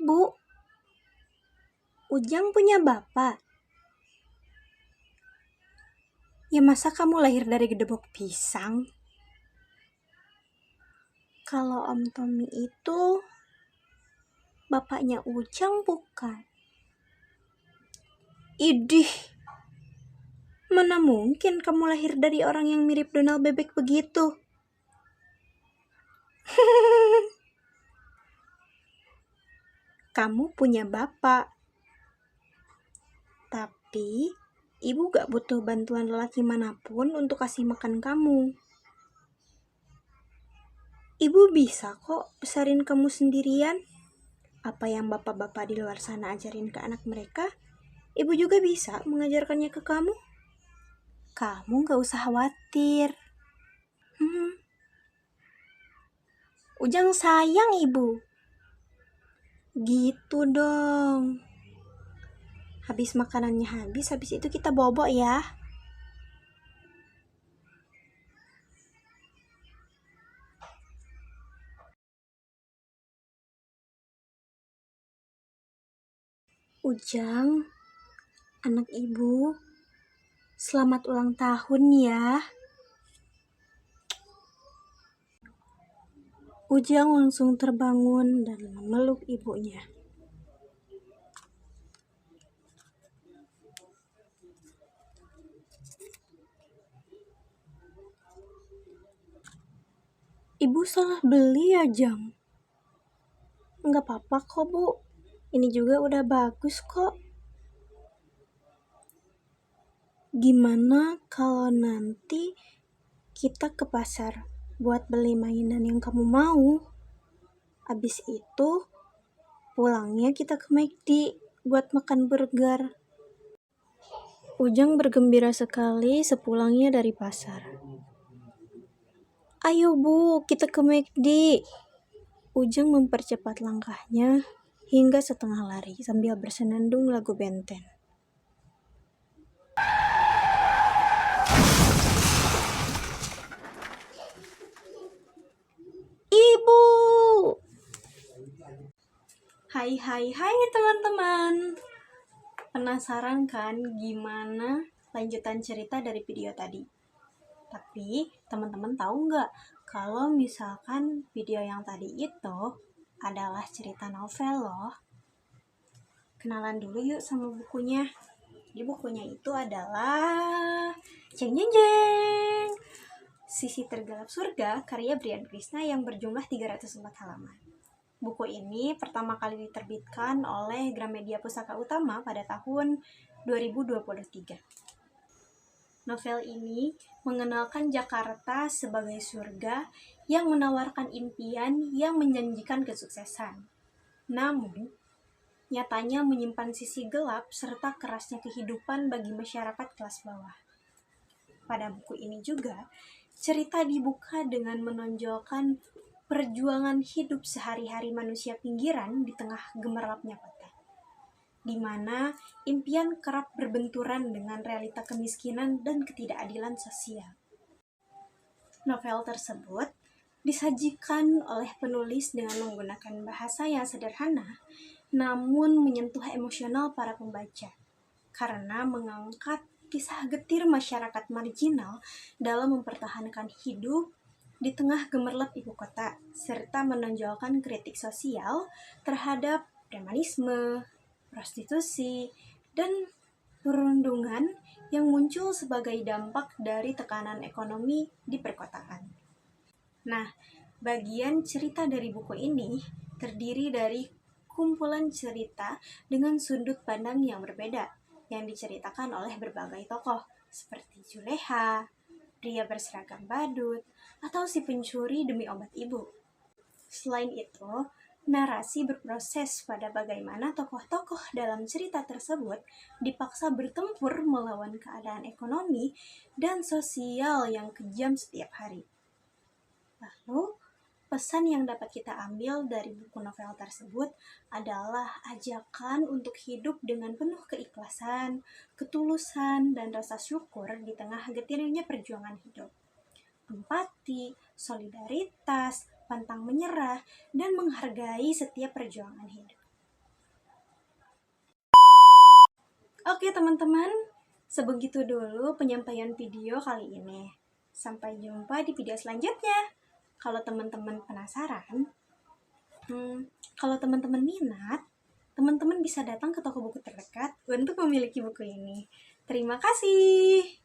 Bu, Ujang punya bapak? Ya masa kamu lahir dari gedebok pisang? Kalau Om Tommy itu bapaknya Ujang bukan? Idih, mana mungkin kamu lahir dari orang yang mirip Donald Bebek begitu? Kamu punya bapak, tapi ibu gak butuh bantuan lelaki manapun untuk kasih makan kamu. Ibu bisa kok besarin kamu sendirian. Apa yang bapak-bapak di luar sana ajarin ke anak mereka, ibu juga bisa mengajarkannya ke kamu. Kamu gak usah khawatir. Ujang sayang ibu. Gitu dong. Habis makanannya habis itu kita bobok ya. Ujang, anak ibu, selamat ulang tahun ya. Ujang langsung terbangun dan memeluk ibunya. Ibu salah beli ya, Jang? Enggak apa-apa kok, Bu. Ini juga udah bagus kok. Gimana kalau nanti kita ke pasar buat beli mainan yang kamu mau? Abis itu pulangnya kita ke McD buat makan burger. Ujang bergembira sekali sepulangnya dari pasar. Ayo Bu, kita ke McD. Ujang mempercepat langkahnya hingga setengah lari sambil bersenandung lagu Benten. Ibu! Hai teman-teman. Penasaran kan gimana lanjutan cerita dari video tadi? Tapi teman-teman tahu nggak kalau misalkan video yang tadi itu adalah cerita novel loh. Kenalan dulu yuk sama bukunya. Di bukunya itu adalah jeng jeng jeng Sisi Tergelap Surga karya Brian Krishna yang berjumlah 304 halaman. Buku ini pertama kali diterbitkan oleh Gramedia Pusaka Utama pada tahun 2023. Novel ini mengenalkan Jakarta sebagai surga yang menawarkan impian yang menjanjikan kesuksesan. Namun, nyatanya menyimpan sisi gelap serta kerasnya kehidupan bagi masyarakat kelas bawah. Pada buku ini juga, cerita dibuka dengan menonjolkan perjuangan hidup sehari-hari manusia pinggiran di tengah gemerlapnya kota, di mana impian kerap berbenturan dengan realita kemiskinan dan ketidakadilan sosial. Novel tersebut disajikan oleh penulis dengan menggunakan bahasa yang sederhana, namun menyentuh emosional para pembaca, karena mengangkat kisah getir masyarakat marginal dalam mempertahankan hidup di tengah gemerlap ibu kota, serta menonjolkan kritik sosial terhadap premanisme, prostitusi, dan perundungan yang muncul sebagai dampak dari tekanan ekonomi di perkotaan. Nah, bagian cerita dari buku ini terdiri dari kumpulan cerita dengan sudut pandang yang berbeda, yang diceritakan oleh berbagai tokoh, seperti Juleha, pria berseragam badut, atau si pencuri demi obat ibu. Selain itu, narasi berproses pada bagaimana tokoh-tokoh dalam cerita tersebut dipaksa bertempur melawan keadaan ekonomi dan sosial yang kejam setiap hari. Lalu, pesan yang dapat kita ambil dari buku novel tersebut adalah ajakan untuk hidup dengan penuh keikhlasan, ketulusan, dan rasa syukur di tengah getirnya perjuangan hidup. Empati, solidaritas, pantang menyerah, dan menghargai setiap perjuangan hidup. Oke teman-teman, sebegitu dulu penyampaian video kali ini. Sampai jumpa di video selanjutnya. Kalau teman-teman penasaran, kalau teman-teman minat, teman-teman bisa datang ke toko buku terdekat untuk memiliki buku ini. Terima kasih.